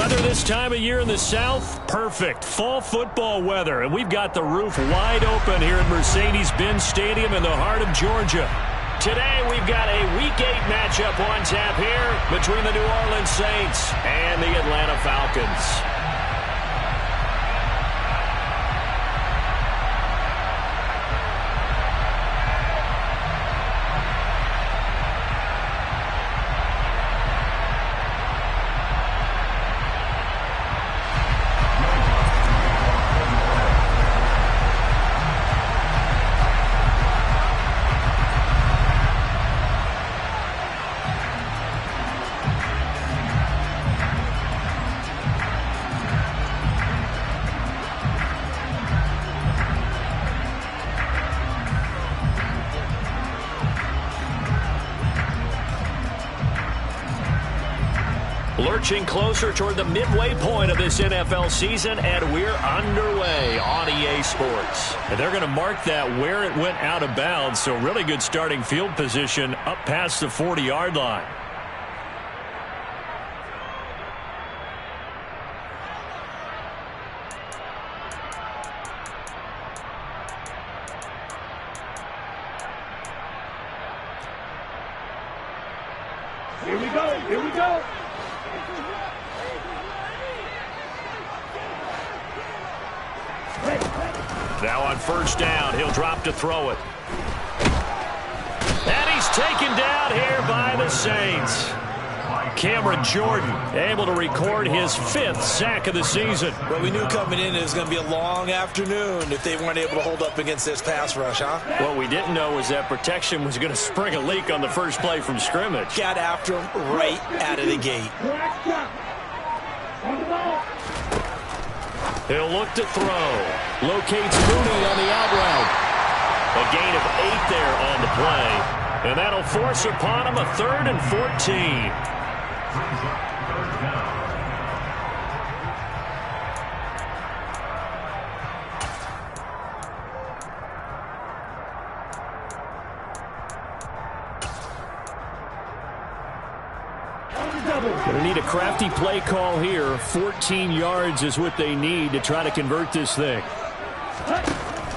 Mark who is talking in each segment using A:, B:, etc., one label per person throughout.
A: Weather this time of year in the South, perfect. Fall football weather, and we've got the roof wide open here at Mercedes-Benz Stadium in the heart of Georgia. Today, we've got a Week 8 matchup on tap here between the New Orleans Saints and the Atlanta Falcons. Lurching closer toward the midway point of this NFL season, and we're underway on EA Sports. And they're going to mark that where it went out of bounds, so really good starting field position up past the 40-yard line.
B: Here we go, here we go.
A: Now on first down, he'll drop to throw it. And he's taken down here by the Saints. Cameron Jordan able to record his 5th sack of the season.
C: Well, we knew coming in it was going to be a long afternoon if they weren't able to hold up against this pass rush, huh?
A: What we didn't know was that protection was going to spring a leak on the first play from scrimmage.
C: Got after him right out of the gate.
A: He'll look to throw. Locates Mooney on the out route. A gain of 8 there on the play. And that'll force upon him a 3rd and 14. Going to need a crafty play call here. 14 yards is what they need to try to convert this thing.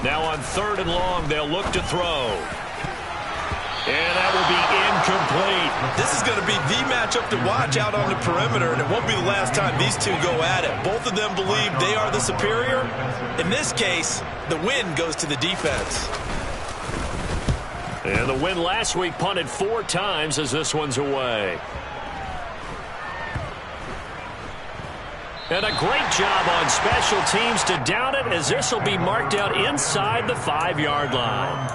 A: Now on 3rd and long, they'll look to throw. And that will be incomplete.
C: This is going to be the matchup to watch out on the perimeter, and it won't be the last time these two go at it. Both of them believe they are the superior. In this case, the win goes to the defense.
A: And the win last week punted 4 times as this one's away. And a great job on special teams to down it, as this will be marked out inside the 5-yard line.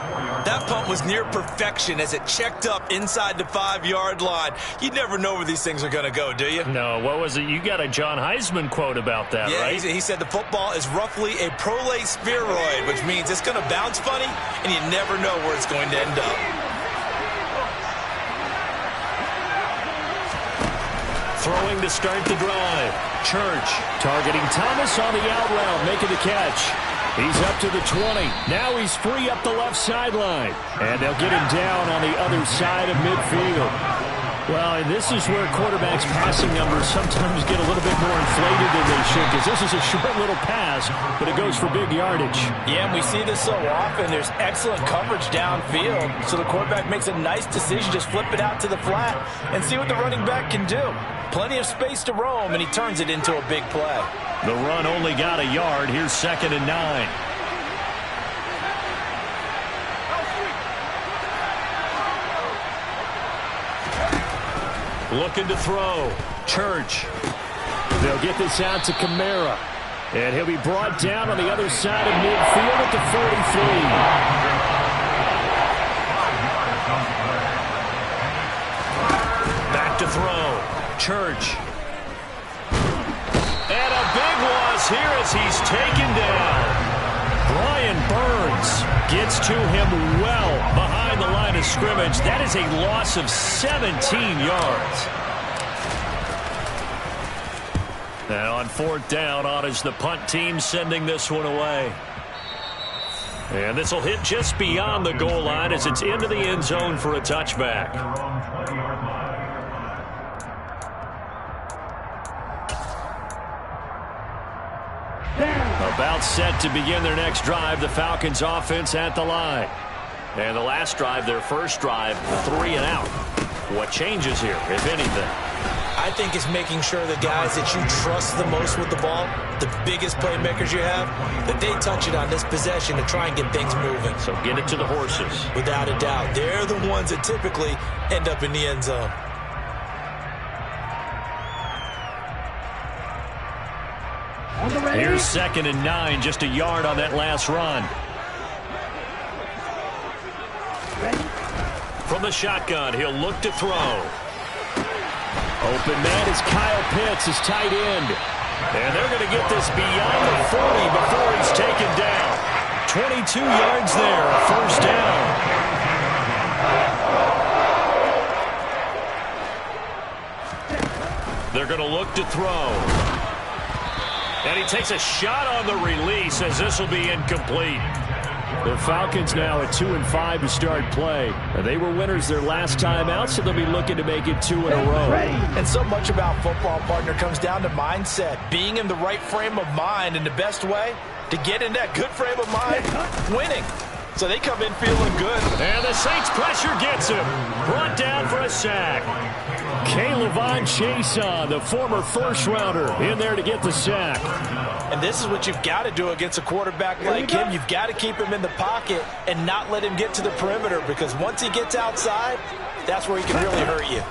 C: That punt was near perfection as it checked up inside the 5-yard line. You never know where these things are going to go, do you?
A: No, what was it? You got a John Heisman quote about that, right?
C: Yeah, he said the football is roughly a prolate spheroid, which means it's going to bounce funny, and you never know where it's going to end up.
A: Throwing to start the drive. Church targeting Thomas on the out route, making the catch. He's up to the 20. Now he's free up the left sideline. And they'll get him down on the other side of midfield. Well, and this is where quarterbacks' passing numbers sometimes get a little bit more inflated than they should, because this is a short little pass, but it goes for big yardage.
D: Yeah, and we see this so often. There's excellent coverage downfield, so the quarterback makes a nice decision, just flip it out to the flat and see what the running back can do. Plenty of space to roam, and he turns it into a big play.
A: The run only got a yard. Here's 2nd and 9. Looking to throw. Church. They'll get this out to Kamara. And he'll be brought down on the other side of midfield at the 43. Back to throw. Church. And a big loss here as he's taken down. Brian Burns gets to him well behind the line of scrimmage. That is a loss of 17 yards. Now on 4th down, on is the punt team sending this one away. And this will hit just beyond the goal line as it's into the end zone for a touchback. About set to begin their next drive, the Falcons offense at the line. And the last drive, their first drive, 3 and out. What changes here, if anything?
D: I think it's making sure the guys that you trust the most with the ball, the biggest playmakers you have, that they touch it on this possession to try and get things moving.
A: So get it to the horses.
D: Without a doubt. They're the ones that typically end up in the end zone.
A: Here's 2nd and 9, just a yard on that last run. From the shotgun, he'll look to throw. Open man is Kyle Pitts, his tight end. And they're going to get this beyond the 40 before he's taken down. 22 yards there, a first down. They're going to look to throw. And he takes a shot on the release as this will be incomplete. The Falcons now at 2-5 to start play. They were winners their last time out, so they'll be looking to make it 2 in a row.
D: And so much about football, partner, comes down to mindset. Being in the right frame of mind, and the best way to get in that good frame of mind, winning. So they come in feeling good.
A: And the Saints pressure gets him. Brought down for a sack. K'Lavon Chason, the former first-rounder, in there to get the sack.
D: And this is what you've got to do against a quarterback like him. You've got to keep him in the pocket and not let him get to the perimeter, because once he gets outside, that's where he can really hurt you.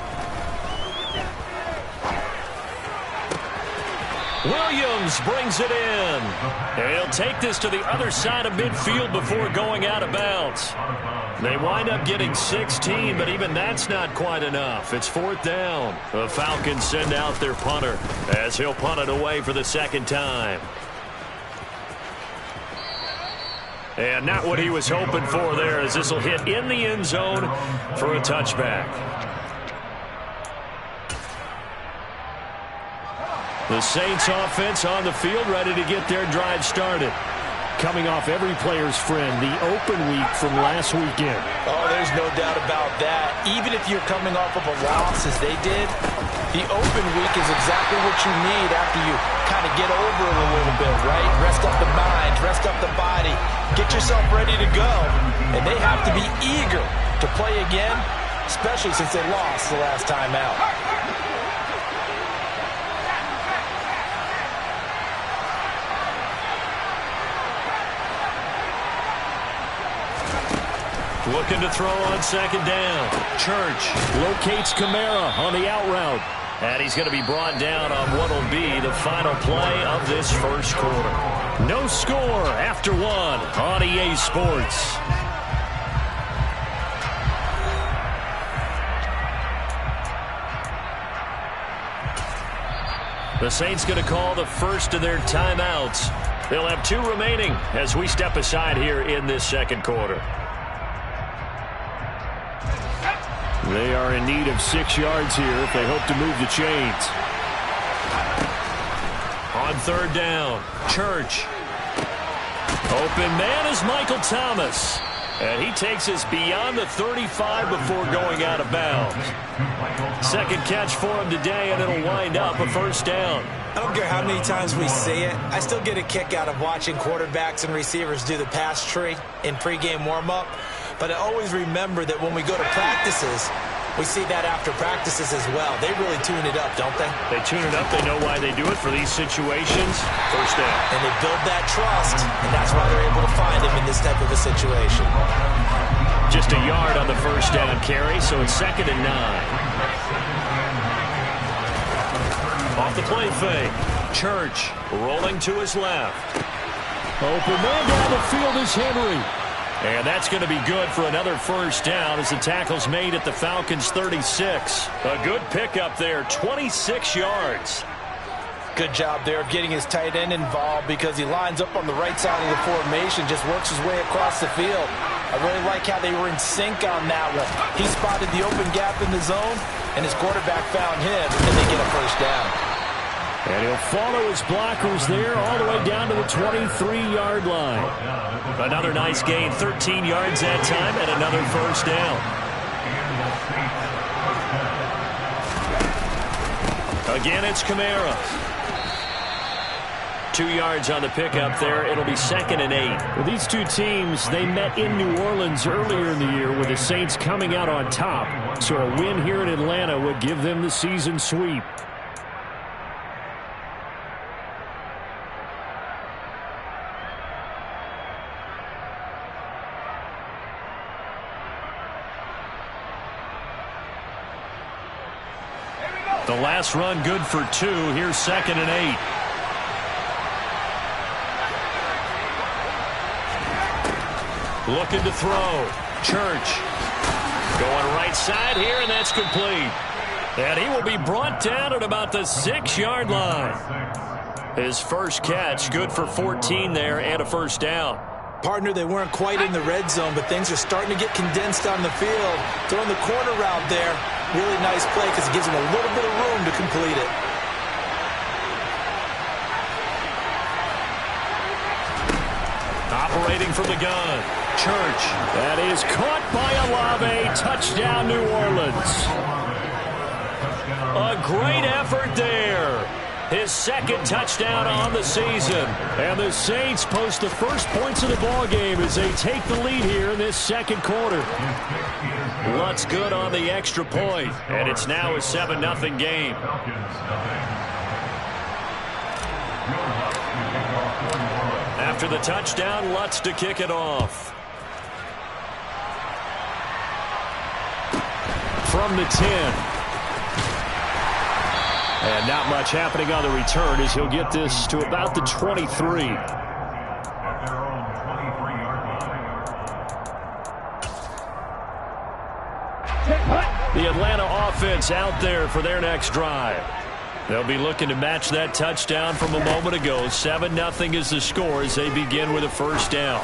A: Williams brings it in. And he'll take this to the other side of midfield before going out of bounds. They wind up getting 16, but even that's not quite enough. It's 4th down. The Falcons send out their punter as he'll punt it away for the second time. And not what he was hoping for there, as this will hit in the end zone for a touchback. The Saints offense on the field, ready to get their drive started. Coming off every player's friend, the open week from last weekend.
D: Oh, there's no doubt about that. Even if you're coming off of a loss as they did, the open week is exactly what you need after you kind of get over it a little bit, right? Rest up the mind, rest up the body, get yourself ready to go. And they have to be eager to play again, especially since they lost the last time out.
A: Looking to throw on second down. Church locates Kamara on the out route. And he's going to be brought down on what will be the final play of this first quarter. No score after 1 on EA Sports. The Saints going to call the first of their timeouts. They'll have 2 remaining as we step aside here in this second quarter. They are in need of 6 yards here if they hope to move the chains. On 3rd down, Church. Open man is Michael Thomas. And he takes us beyond the 35 before going out of bounds. Second catch for him today, and it'll wind up a first down.
D: I don't care how many times we see it. I still get a kick out of watching quarterbacks and receivers do the pass tree in pregame warm-up. But I always remember that when we go to practices, we see that after practices as well. They really tune it up, don't they?
A: They tune it up. They know why they do it for these situations. First down.
D: And they build that trust, and that's why they're able to find him in this type of a situation.
A: Just a yard on the first down carry, so it's 2nd and 9. Off the play fake. Church rolling to his left. Open man down the field is Henry. And that's going to be good for another first down as the tackle's made at the Falcons' 36. A good pickup there, 26 yards.
D: Good job there of getting his tight end involved, because he lines up on the right side of the formation, just works his way across the field. I really like how they were in sync on that one. He spotted the open gap in the zone, and his quarterback found him, and they get a first down.
A: And he'll follow his blockers there all the way down to the 23-yard line. Another nice gain, 13 yards that time, and another first down. Again, it's Kamara. 2 yards on the pickup there. It'll be 2nd and 8.
B: Well, these two teams, they met in New Orleans earlier in the year with the Saints coming out on top. So a win here in Atlanta would give them the season sweep.
A: The last run good for 2. Here's 2nd and 8. Looking to throw. Church. Going right side here, and that's complete. And he will be brought down at about the 6-yard line. His first catch, good for 14 there and a first down.
D: Partner, they weren't quite in the red zone, but things are starting to get condensed on the field. Throwing the corner route there. Really nice play because it gives him a little bit of room to complete it.
A: Operating from the gun. Church. That is caught by Olave. Touchdown, New Orleans. A great effort there. His 2nd touchdown on the season. And the Saints post the first points of the ballgame as they take the lead here in this 2nd quarter. Lutz good on the extra point, and it's now a 7-0 game. After the touchdown, Lutz to kick it off. From the 10. And not much happening on the return as he'll get this to about the 23. The Atlanta offense out there for their next drive. They'll be looking to match that touchdown from a moment ago. 7-0 is the score as they begin with a first down.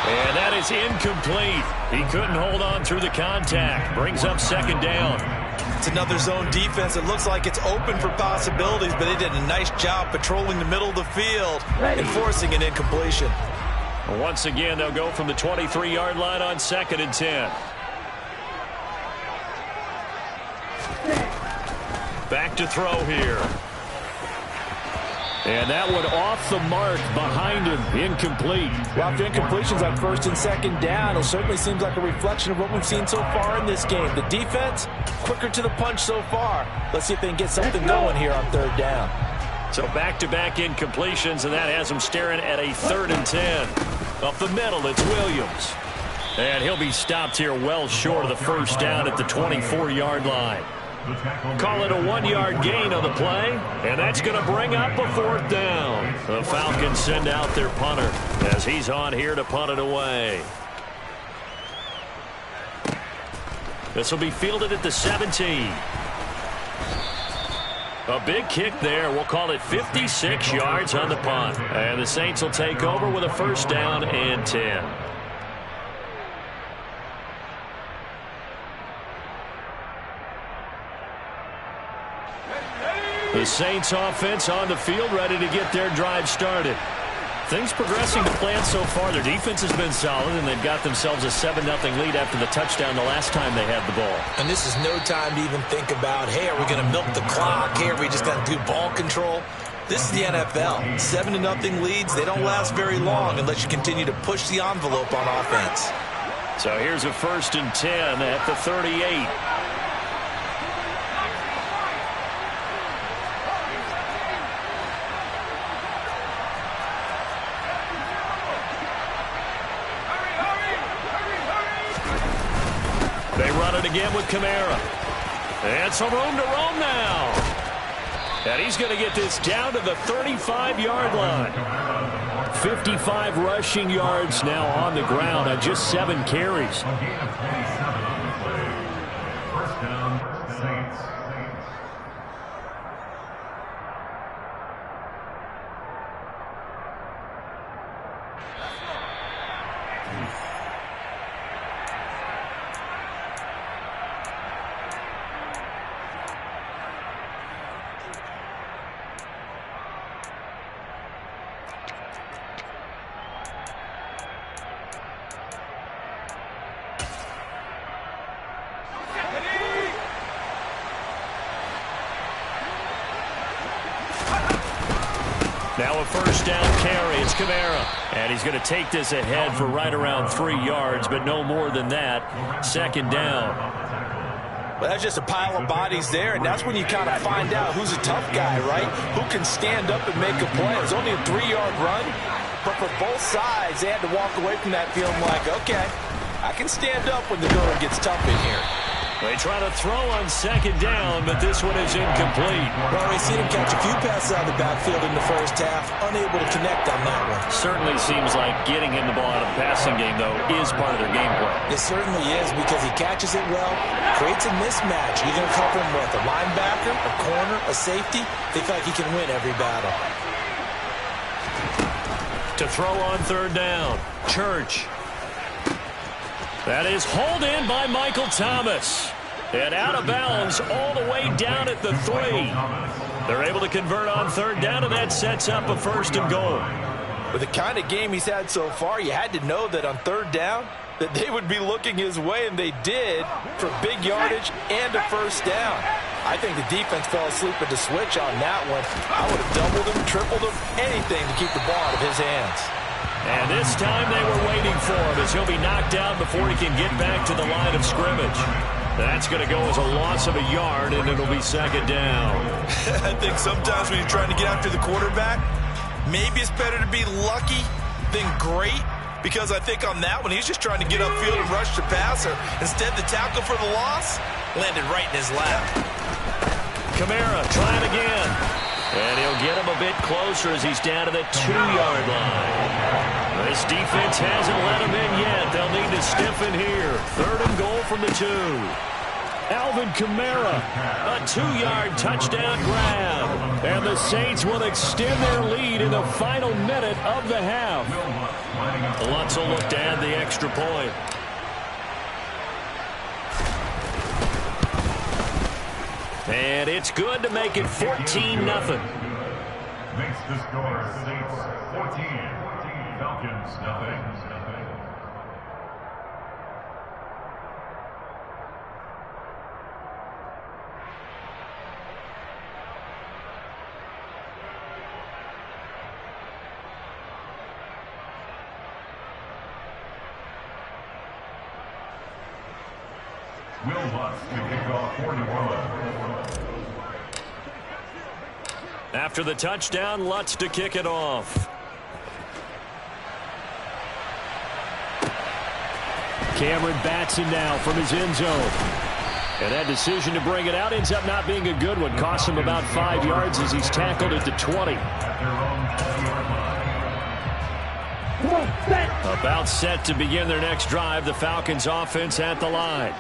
A: And that is incomplete. He couldn't hold on through the contact. Brings up 2nd down.
C: It's another zone defense. It looks like it's open for possibilities, but they did a nice job patrolling the middle of the field and forcing an incompletion.
A: Once again, they'll go from the 23-yard line on 2nd and 10. Back to throw here. And that one off the mark behind him. Incomplete.
D: Well, after incompletions on 1st and 2nd down, it certainly seems like a reflection of what we've seen so far in this game. The defense, quicker to the punch so far. Let's see if they can get something going here on 3rd down.
A: So back-to-back incompletions, and that has him staring at a 3rd and 10. Up the middle, it's Williams. And he'll be stopped here well short of the first down at the 24-yard line. Call it a 1-yard gain on the play, and that's going to bring up a 4th down. The Falcons send out their punter as he's on here to punt it away. This will be fielded at the 17. A big kick there. We'll call it 56 yards on the punt. And the Saints will take over with a first down and 10. The Saints offense on the field, ready to get their drive started. Things progressing to plan so far. Their defense has been solid, and they've got themselves a 7-0 lead after the touchdown the last time they had the ball.
C: And this is no time to even think about, hey, are we going to milk the clock? Hey, are we just going to do ball control? This is the NFL. 7-0 leads, they don't last very long unless you continue to push the envelope on offense.
A: So here's a 1st and 10 at the 38. They run it again with Kamara. And some room to roam now. And he's going to get this down to the 35-yard line. 55 rushing yards now on the ground on just 7 carries. Now a first down carry. It's Kamara. And he's going to take this ahead for right around 3 yards, but no more than that. Second down.
D: Well, that's just a pile of bodies there, and that's when you kind of find out who's a tough guy, right? Who can stand up and make a play. It was only a 3-yard run, but for both sides, they had to walk away from that feeling like, okay, I can stand up when the going gets tough in here.
A: They try to throw on second down, but this one is incomplete.
C: Well, we see him catch a few passes out of the backfield in the first half, unable to connect on that one.
A: Certainly seems like getting him the ball out of the passing game, though, is part of their game plan.
C: It certainly is because he catches it well, creates a mismatch. You're going to cover him with a linebacker, a corner, a safety. They feel like he can win every battle.
A: To throw on third down, Church. That is hauled in by Michael Thomas. And out of bounds all the way down at the 3. They're able to convert on third down, and that sets up a first and goal.
D: With the kind of game he's had so far, you had to know that on third down that they would be looking his way, and they did, for big yardage and a first down. I think the defense fell asleep at the switch on that one. I would have doubled him, tripled him, anything to keep the ball out of his hands.
A: And this time they were waiting for him as he'll be knocked down before he can get back to the line of scrimmage. That's going to go as a loss of a yard, and it'll be second down.
C: I think sometimes when you're trying to get after the quarterback, maybe it's better to be lucky than great, because I think on that one, he's just trying to get upfield and rush the passer. Instead, the tackle for the loss landed right in his lap.
A: Kamara trying again. And he'll get him a bit closer as he's down to the 2-yard line. This defense hasn't let him in yet. They'll need to stiffen here. Third and goal from the 2. Alvin Kamara, a 2-yard touchdown grab. And the Saints will extend their lead in the final minute of the half. Lutz will look to add the extra point. And it's good to make it 14-0.
B: Makes the score Saints 14, Falcons nothing. Will Lutz to kick off 41.
A: After the touchdown, Lutz to kick it off. Cameron Batson now from his end zone. And that decision to bring it out ends up not being a good one. Costs him about 5 yards as he's tackled at the 20. About set to begin their next drive. The Falcons offense at the line.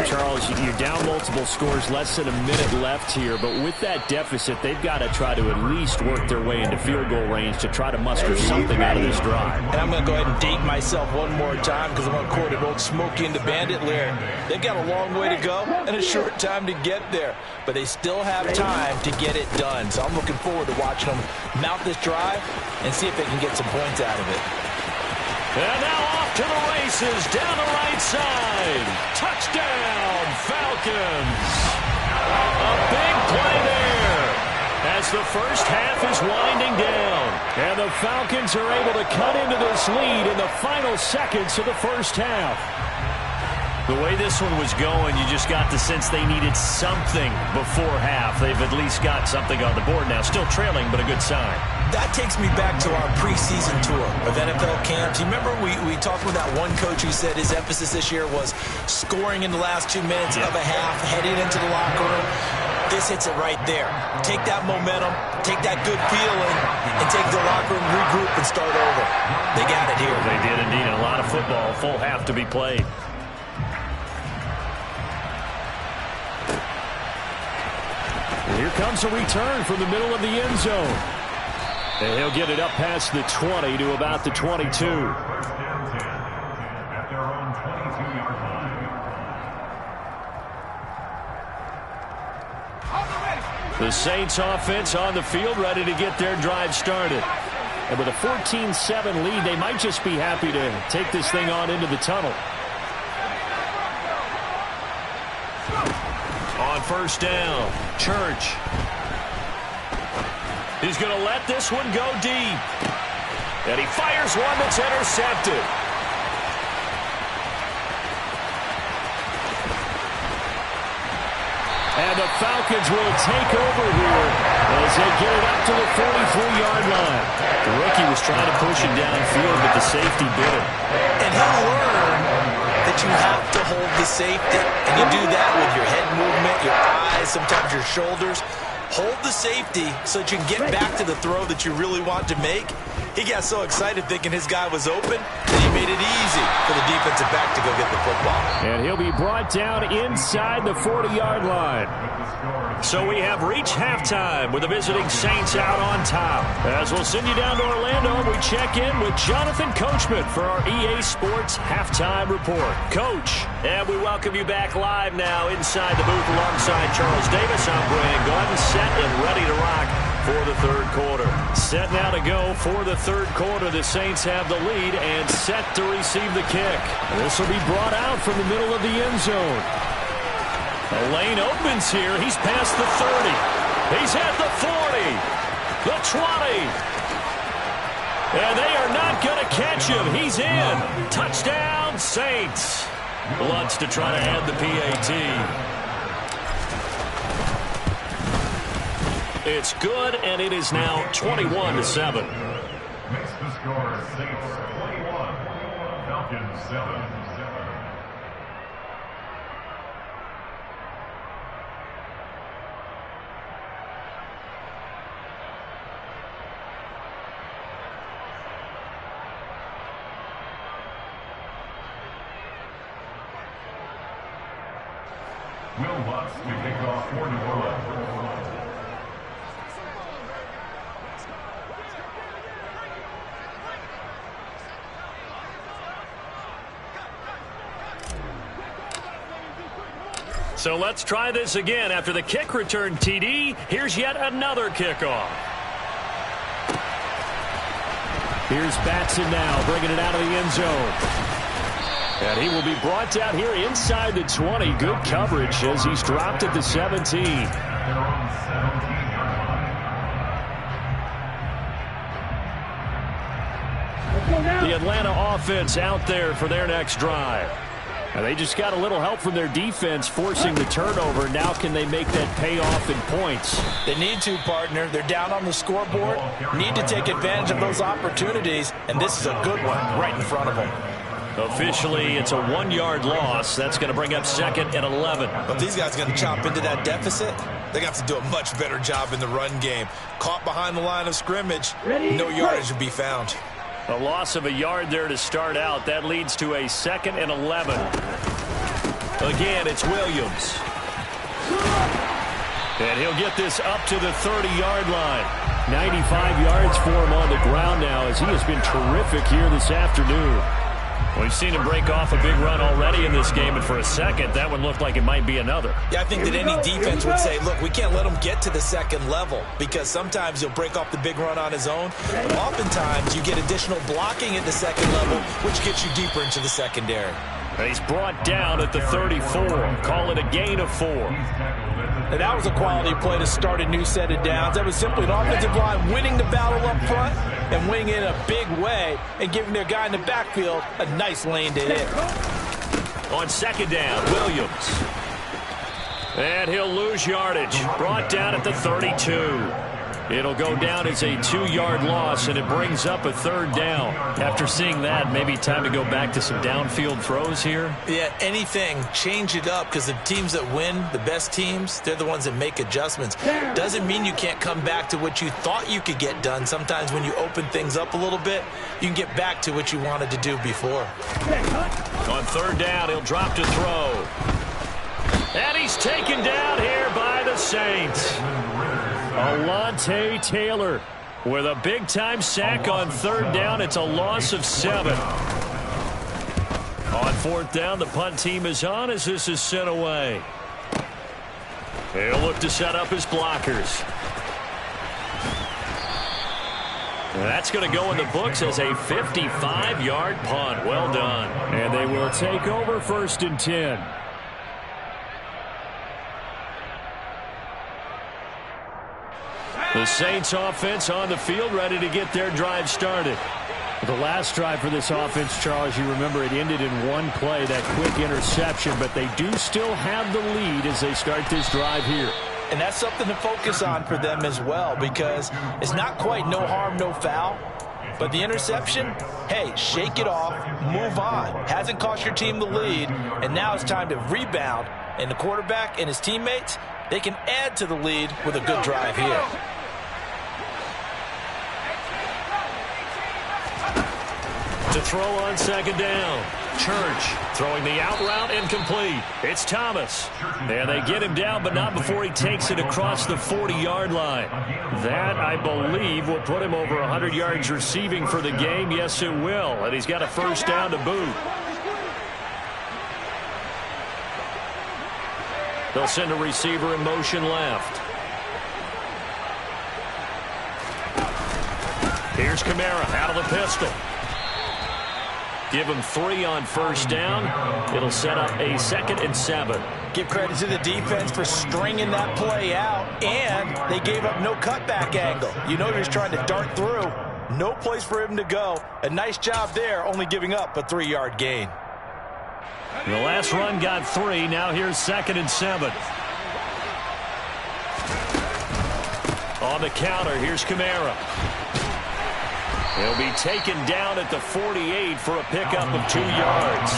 A: Charles, you're down multiple scores, less than a minute left here, but with that deficit, they've got to try to at least work their way into field goal range to try to muster something out of this drive.
D: And I'm going to go ahead and date myself one more time because I'm going to quote an old Smokey and the Bandit lyric. They've got a long way to go and a short time to get there, but they still have time to get it done. So I'm looking forward to watching them mount this drive and see if they can get some points out of it.
A: And now off to the races, down the right side. Touchdown, Falcons. A big play there as the first half is winding down. And the Falcons are able to cut into this lead in the final seconds of the first half. The way this one was going, you just got the sense they needed something before half. They've at least got something on the board now. Still trailing, but a good sign.
C: That takes me back to our preseason tour of NFL camps. You remember we talked with that one coach who said his emphasis this year was scoring in the last 2 minutes of a half, heading into the locker room. This hits it right there. Take that momentum, take that good feeling, and take the locker room, regroup, and start over. They got it here.
A: They did indeed. A lot of football, full half to be played. And here comes a return from the middle of the end zone. And he'll get it up past the 20 to about the 22.
B: At their own 22-yard line.
A: The Saints offense on the field ready to get their drive started. And with a 14-7 lead, they might just be happy to take this thing on into the tunnel. On first down, Church. He's going to let this one go deep. And he fires one that's intercepted. And the Falcons will take over here as they get it up to the 43-yard line. The rookie was trying to push it downfield, but the safety bit him.
C: And he'll learn that you have to hold the safety. And you do that with your head movement, your eyes, sometimes your shoulders. Hold the safety so that you can get back to the throw that you really want to make. He got so excited thinking his guy was open that he made it easy for the defensive back to go get the football.
A: And he'll be brought down inside the 40-yard line. So we have reached halftime with the visiting Saints out on top. As we'll send you down to Orlando, we check in with Jonathan Coachman for our EA Sports Halftime Report. Coach, and we welcome you back live now inside the booth alongside Charles Davis. I'm Brandon Gordon, set and ready to rock for the third quarter. Set now to go for the third quarter. The Saints have the lead and set to receive the kick. This will be brought out from the middle of the end zone. The lane opens here. He's past the 30. He's at the 40. The 20. And they are not going to catch him. He's in. Touchdown, Saints. Lutz to try to add the PAT. It's good, and it is now 21-7.
E: Makes the score Saints 21, Falcons 7. Will Lutz to kick off for New Orleans.
A: So let's try this again. After the kick return TD, here's yet another kickoff. Here's Batson now, bringing it out of the end zone. And he will be brought down here inside the 20. Good coverage as he's dropped at the 17. The Atlanta offense out there for their next drive. And they just got a little help from their defense forcing the turnover. Now can they make that pay off in points?
D: They need to, partner. They're down on the scoreboard. Need to take advantage of those opportunities. And this is a good one right in front of them.
A: Officially, it's a 1-yard loss. That's going to bring up 2nd and 11.
C: But these guys are going to chop into that deficit. They got to do a much better job in the run game. Caught behind the line of scrimmage. No yardage to be found.
A: A loss of a yard there to start out. That leads to a 2nd and 11. Again, it's Williams. And he'll get this up to the 30-yard line. 95 yards for him on the ground now as he has been terrific here this afternoon. We've seen him break off a big run already in this game, and for a second, that one looked like it might be another.
C: Yeah, I think that any defense would say, look, we can't let him get to the second level because sometimes he'll break off the big run on his own. But oftentimes, you get additional blocking at the second level, which gets you deeper into the secondary.
A: And he's brought down at the 34. Call it a gain of 4.
D: And that was a quality play to start a new set of downs. That was simply an offensive line winning the battle up front and winning in a big way and giving their guy in the backfield a nice lane to hit.
A: On 2nd down, Williams. And he'll lose yardage. Brought down at the 32. It'll go down as a 2-yard loss, and it brings up a 3rd down. After seeing that, maybe time to go back to some downfield throws here.
C: Yeah, anything, change it up because the teams that win, the best teams, they're the ones that make adjustments. Doesn't mean you can't come back to what you thought you could get done. Sometimes when you open things up a little bit, you can get back to what you wanted to do before.
A: On 3rd down, he'll drop to throw. And he's taken down here by the Saints. Alontae Taylor with a big-time sack on 3rd down. It's a loss of 7. On 4th down, the punt team is on as this is sent away. He'll look to set up his blockers. That's going to go in the books as a 55-yard punt. Well done. And they will take over 1st and 10. The Saints offense on the field, ready to get their drive started.
B: The last drive for this offense, Charles, you remember it ended in one play, that quick interception, but they do still have the lead as they start this drive here.
D: And that's something to focus on for them as well, because it's not quite no harm, no foul. But the interception, hey, shake it off, move on. Hasn't cost your team the lead, and now it's time to rebound. And the quarterback and his teammates, they can add to the lead with a good drive here.
A: To throw on second down. Church throwing the out route incomplete. It's Thomas. And they get him down, but not before he takes it across the 40-yard line. That, I believe, will put him over 100 yards receiving for the game. Yes, it will. And he's got a first down to boot. They'll send a receiver in motion left. Here's Kamara out of the pistol. Give him 3 on first down. It'll set up a 2nd and 7.
D: Give credit to the defense for stringing that play out, and they gave up no cutback angle. You know he was trying to dart through. No place for him to go. A nice job there, only giving up a 3-yard gain.
A: The last run got 3. Now here's 2nd and 7. On the counter, here's Kamara. He'll be taken down at the 48 for a pickup of 2 yards.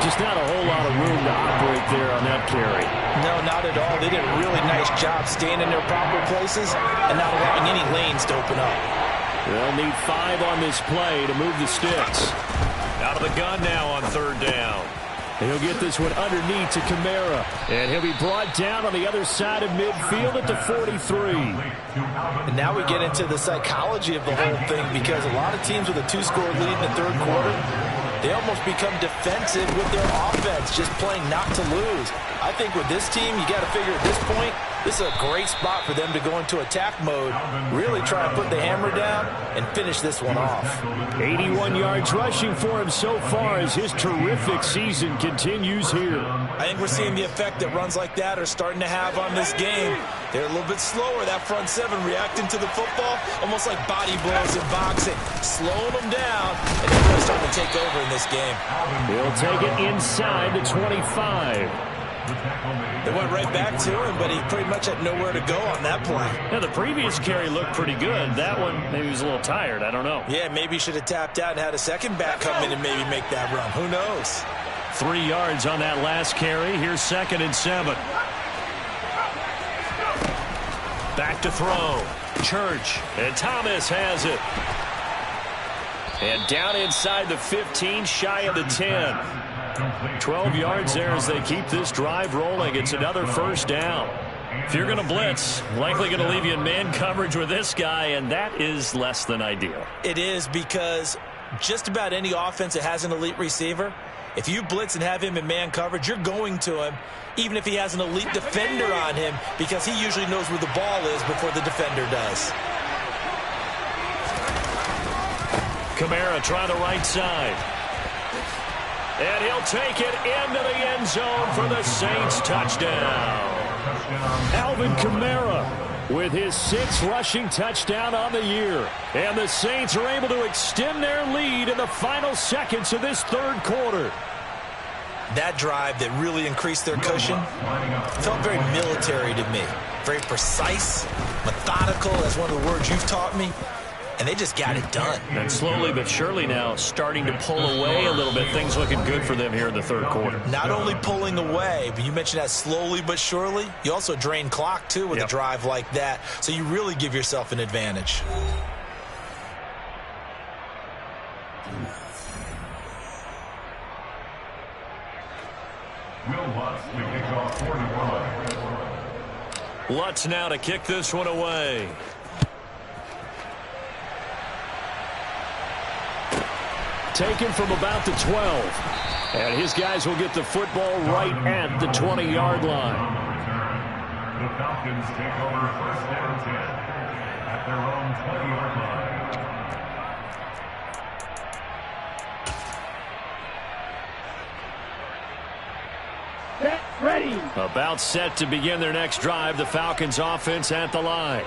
B: Just not a whole lot of room to operate there on that carry.
D: No, not at all. They did a really nice job staying in their proper places and not allowing any lanes to open up.
A: They'll need 5 on this play to move the sticks. Out of the gun now on 3rd down.
B: He'll get this one underneath to Kamara. And he'll be brought down on the other side of midfield at the 43.
D: And now we get into the psychology of the whole thing, because a lot of teams with a 2-score lead in the 3rd quarter, they almost become defensive with their offense, just playing not to lose. I think with this team, you got to figure at this point, this is a great spot for them to go into attack mode, really try and put the hammer down and finish this one off.
B: 81 yards rushing for him so far as his terrific season continues here.
C: I think we're seeing the effect that runs like that are starting to have on this game. They're a little bit slower, that front 7 reacting to the football, almost like body blows in boxing, slowing them down, and they're really starting to take over in this game.
B: He'll take it inside the 25.
C: They went right back to him, but he pretty much had nowhere to go on that play.
A: Yeah, the previous carry looked pretty good. That one, maybe he was a little tired. I don't know.
C: Yeah, maybe he should have tapped out and had a second back come in and maybe make that run. Who knows?
A: 3 yards on that last carry. Here's 2nd and 7. Back to throw. Church. And Thomas has it. And down inside the 15, shy of the 10. 12 yards there as they keep this drive rolling. It's another first down. If you're going to blitz, likely going to leave you in man coverage with this guy, and that is less than ideal.
C: It is, because just about any offense that has an elite receiver, if you blitz and have him in man coverage, you're going to him, even if he has an elite defender on him, because he usually knows where the ball is before the defender does.
A: Kamara try the right side. And he'll take it into the end zone for the Saints touchdown.
B: Alvin Kamara with his 6th rushing touchdown on the year. And the Saints are able to extend their lead in the final seconds of this 3rd quarter.
C: That drive that really increased their cushion felt very military to me. Very precise, methodical, that's one of the words you've taught me. And they just got it done.
A: And slowly but surely now starting to pull away a little bit. Things looking good for them here in the 3rd quarter.
C: Not only pulling away, but you mentioned that slowly but surely. You also drain clock, too, with a drive like that. So you really give yourself an advantage.
A: Lutz now to kick this one away.
B: Taken from about the 12. And his guys will get the football right at the 20-yard line.
E: The Falcons take over 1st and 10 at their own 20-yard line.
B: Get ready.
A: About set to begin their next drive. The Falcons offense at the line.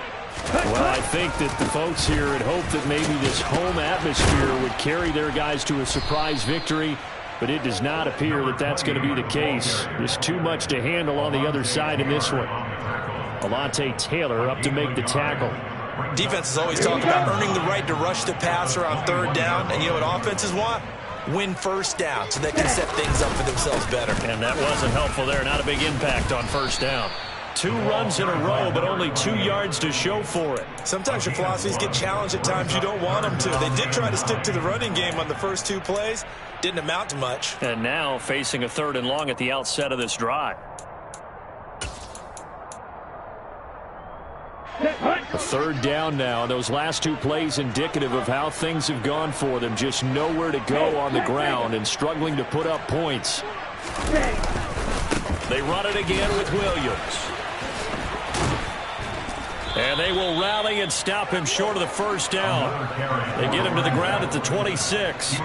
A: Well, I think that the folks here had hoped that maybe this home atmosphere would carry their guys to a surprise victory, but it does not appear that that's going to be the case. There's too much to handle on the other side in this one. Alontae Taylor up to make the tackle.
C: Defenses always talk about earning the right to rush the passer on third down, and you know what offenses want? Win first down so they can set things up for themselves better.
A: And that wasn't helpful there. Not a big impact on first down. 2 runs in a row, but only 2 yards to show for it.
C: Sometimes your philosophies get challenged at times you don't want them to. They did try to stick to the running game on the first 2 plays. Didn't amount to much.
A: And now facing a 3rd and long at the outset of this drive. A 3rd down now. Those last 2 plays indicative of how things have gone for them. Just nowhere to go on the ground and struggling to put up points. They run it again with Williams. And they will rally and stop him short of the first down. They get him to the ground at the 26.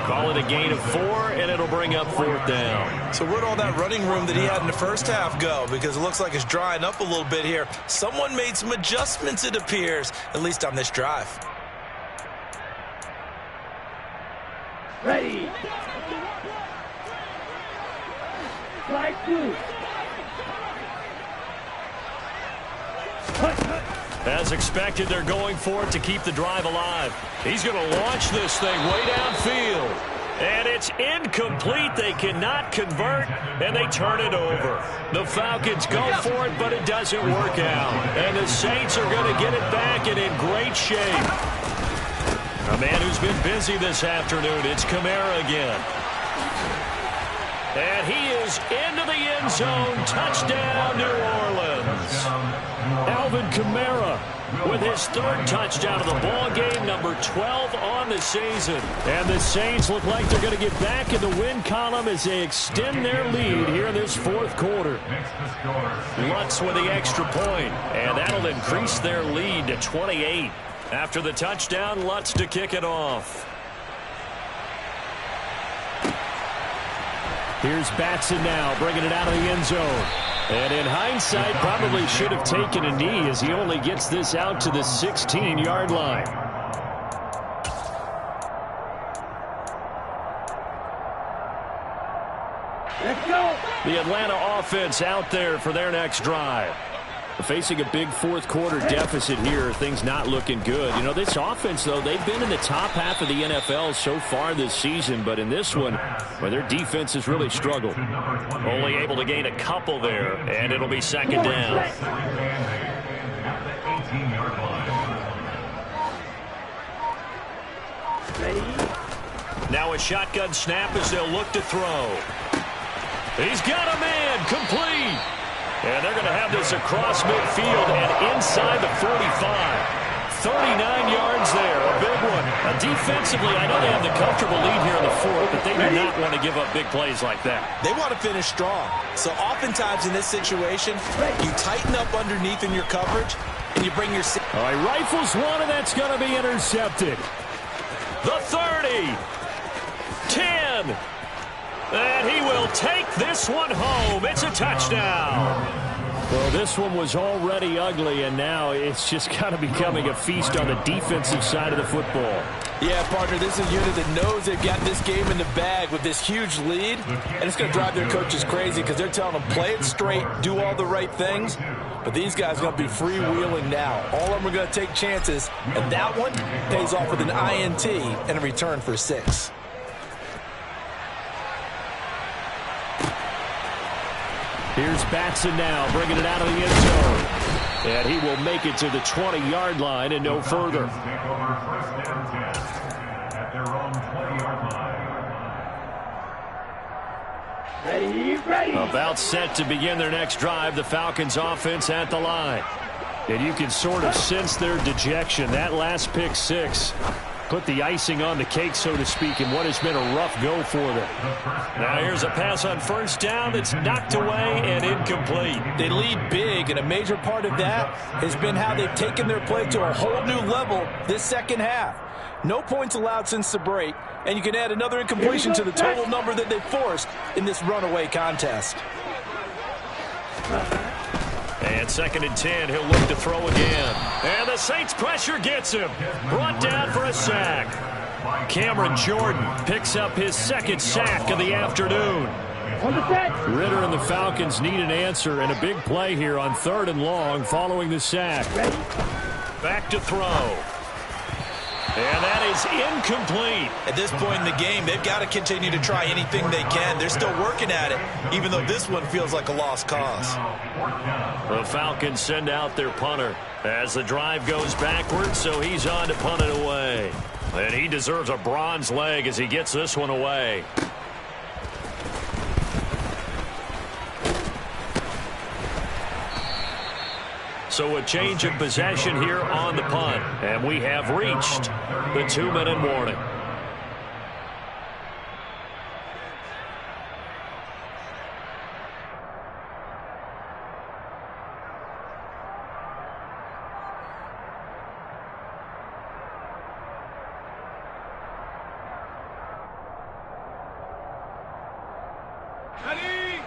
A: Call it a gain of 4, and it'll bring up 4th down.
C: So where'd all that running room that he had in the first half go? Because it looks like it's drying up a little bit here. Someone made some adjustments, it appears, at least on this drive.
B: Ready. Strike 2.
A: As expected, they're going for it to keep the drive alive. He's going to launch this thing way downfield. And it's incomplete. They cannot convert, and they turn it over. The Falcons go for it, but it doesn't work out. And the Saints are going to get it back and in great shape. A man who's been busy this afternoon, it's Kamara again. And he is into the end zone. Touchdown, New Orleans. Alvin Kamara with his 3rd touchdown of the ball game, number 12 on the season. And the Saints look like they're going to get back in the win column as they extend their lead here in this 4th quarter. Lutz with the extra point, and that'll increase their lead to 28. After the touchdown, Lutz to kick it off. Here's Batson now, bringing it out of the end zone. And in hindsight, probably should have taken a knee as he only gets this out to the 16-yard line.
B: Let's go.
A: The Atlanta offense out there for their next drive. Facing a big 4th quarter deficit here, things not looking good. You know, this offense, though, they've been in the top half of the NFL so far this season, but in this one, well, their defense has really struggled. Only able to gain a couple there, and it'll be 2nd down. Now a shotgun snap as they'll look to throw. He's got a man, complete. And they're going to have this across midfield and inside the 45. 39 yards there, a big one. Defensively, I know they have the comfortable lead here in the 4th, but they do not want to give up big plays like that.
C: They want to finish strong. So oftentimes in this situation, you tighten up underneath in your coverage, and you bring your...
A: All right, rifles one, and that's going to be intercepted. The 30. 10. And he will take this one home. It's a touchdown. Well, this one was already ugly, and now it's just kind of becoming a feast on the defensive side of the football.
D: Yeah, partner, this is a unit that knows they've got this game in the bag with this huge lead, and it's going to drive their coaches crazy because they're telling them play it straight, do all the right things. But these guys are going to be freewheeling now. All of them are going to take chances, and that one pays off with an INT and a return for 6.
A: Here's Batson now, bringing it out of the end zone. And he will make it to the 20-yard line and no further. About set to begin their next drive, the Falcons offense at the line. And you can sort of sense their dejection. That last pick 6 put the icing on the cake, so to speak, in what has been a rough go for them. Now here's a pass on first down that's knocked away and incomplete.
D: They lead big, and a major part of that has been how they've taken their play to a whole new level this second half. No points allowed since the break, and you can add another incompletion to the total number that they forced in this runaway contest.
A: And 2nd and 10, he'll look to throw again. And the Saints pressure gets him. Brought down for a sack. Cameron Jordan picks up his 2nd sack of the afternoon. Ritter and the Falcons need an answer, and a big play here on 3rd and long following the sack. Back to throw. And that is incomplete.
C: At this point in the game, they've got to continue to try anything they can. They're still working at it, even though this one feels like a lost cause.
A: The Falcons send out their punter as the drive goes backwards, so he's on to punt it away. And he deserves a bronze leg as he gets this one away. So a change of possession here on the punt. And we have reached the 2-minute warning.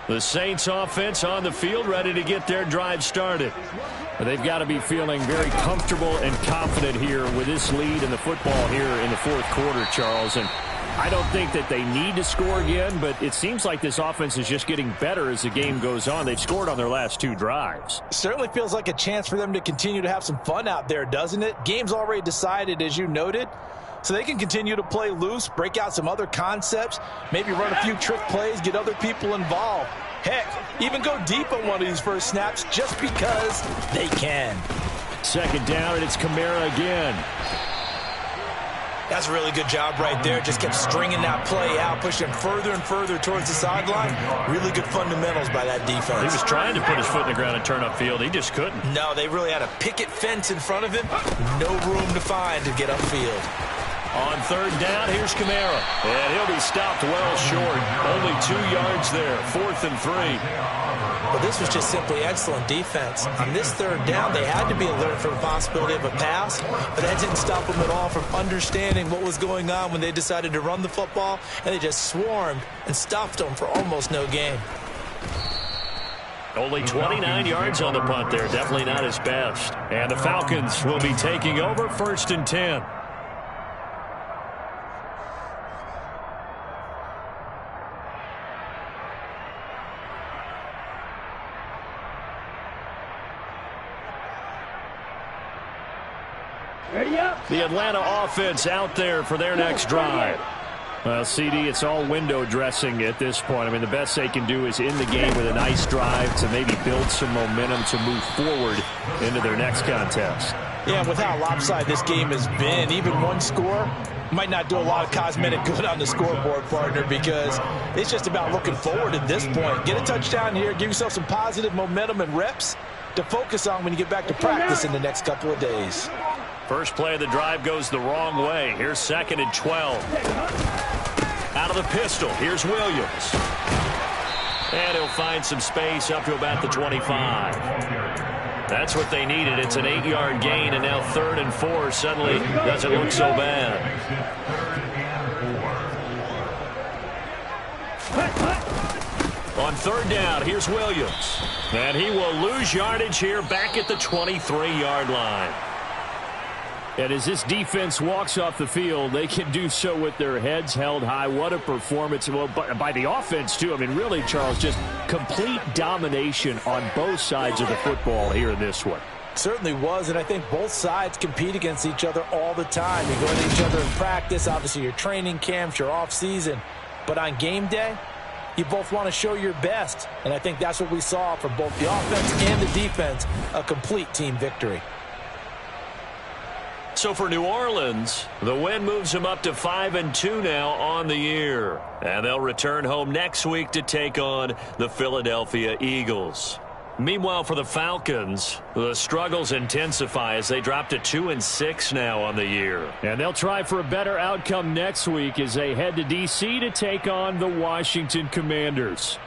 A: The Saints offense on the field, ready to get their drive started. They've got to be feeling very comfortable and confident here with this lead in the football here in the 4th quarter, Charles. And I don't think that they need to score again, but it seems like this offense is just getting better as the game goes on. They've scored on their last 2 drives.
D: Certainly feels like a chance for them to continue to have some fun out there, doesn't it? Game's already decided, as you noted. So they can continue to play loose, break out some other concepts, maybe run a few trick plays, get other people involved. Heck, even go deep on one of these first snaps just because they can.
A: 2nd down, and it's Kamara again.
C: That's a really good job right there. Just kept stringing that play out, pushing him further and further towards the sideline. Really good fundamentals by that defense.
A: He was trying to put his foot in the ground and turn upfield. He just couldn't.
C: No, they really had a picket fence in front of him. No room to find to get upfield.
A: On 3rd down, here's Kamara. And he'll be stopped well short. Only 2 yards there. 4th and 3.
C: But this was just simply excellent defense. On this 3rd down, they had to be alert for the possibility of a pass, but that didn't stop them at all from understanding what was going on when they decided to run the football, and they just swarmed and stopped them for almost no gain.
A: Only 29 yards on the punt there. Definitely not his best. And the Falcons will be taking over 1st and 10. The Atlanta offense out there for their next drive. Well, CD, it's all window dressing at this point. I mean, the best they can do is in the game with a nice drive to maybe build some momentum to move forward into their next contest.
D: Yeah, with how lopsided this game has been, even one score might not do a lot of cosmetic good on the scoreboard, partner, because it's just about looking forward at this point. Get a touchdown here, give yourself some positive momentum and reps to focus on when you get back to practice in the next couple of days.
A: First play of the drive goes the wrong way. Here's 2nd and 12. Out of the pistol, here's Williams. And he'll find some space up to about the 25. That's what they needed. It's an 8-yard gain, and now 3rd and 4 suddenly doesn't look so bad. On 3rd down, here's Williams. And he will lose yardage here back at the 23-yard line. And as this defense walks off the field, they can do so with their heads held high. What a performance. Well, by the offense, too. I mean, really, Charles, just complete domination on both sides of the football here in this one.
D: Certainly was, and I think both sides compete against each other all the time. You go at each other in practice, obviously your training camps, your off-season. But on game day, you both want to show your best. And I think that's what we saw from both the offense and the defense, a complete team victory.
A: So for New Orleans, the win moves them up to 5-2 now on the year. And they'll return home next week to take on the Philadelphia Eagles. Meanwhile, for the Falcons, the struggles intensify as they drop to 2-6 now on the year. And they'll try for a better outcome next week as they head to D.C. to take on the Washington Commanders.